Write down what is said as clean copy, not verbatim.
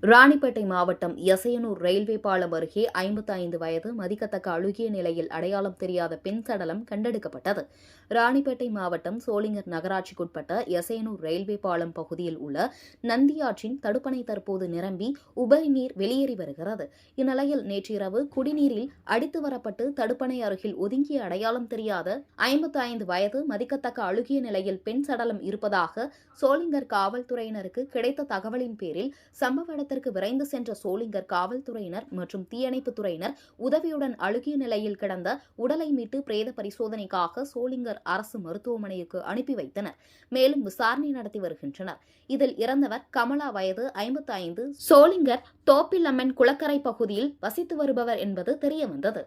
ராணிப்பேட்டை மாவட்டம் எசையனூர் ரயில்வே பாலம் அருகே 55 வயது மதிக்கத்தக்க அழுகிய நிலையில் அடையாளம் தெரியாத பெண் சடலம் கண்டெடுக்கப்பட்டது. ராணிப்பேட்டை மாவட்டம் சோளிங்கர் நகராட்சிக்குட்பட்ட எசையனூர் ரயில்வே பாலம் பகுதியில் உள்ள நந்தியாற்றின் தடுப்பணை தற்போது நிரம்பி உபரி நீர் வெளியேறி வருகிறது. இந்நிலையில் நேற்றிரவு குடிநீரில் அடித்து வரப்பட்டு தடுப்பணை அருகில் ஒதுங்கிய அடையாளம் தெரியாத 55 வயது மதிக்கத்தக்க அழுகிய நிலையில் பெண் சடலம் இருப்பதாக சோளிங்கர் காவல்துறையினருக்கு கிடைத்த தகவலின் பேரில் சம்பவ இடத்திற்கு விரைந்து சென்ற சோளிங்கர் காவல்துறையினர் மற்றும் தீயணைப்புத் துறையினர் உதவியுடன் அழுகிய நிலையில் கிடந்த உடலை மீட்டு பிரேத பரிசோதனைக்காக சோளிங்கர் அரசு மருத்துவமனைக்கு அனுப்பி வைத்தனர். மேலும் விசாரணை நடத்தி வருகின்றனர். இதில் இறந்தவர் கமலா, வயது 55, சோளிங்கர் தோப்பிலம்மன் குளக்கரை பகுதியில் வசித்து வருபவர் என்பது தெரியவந்தது.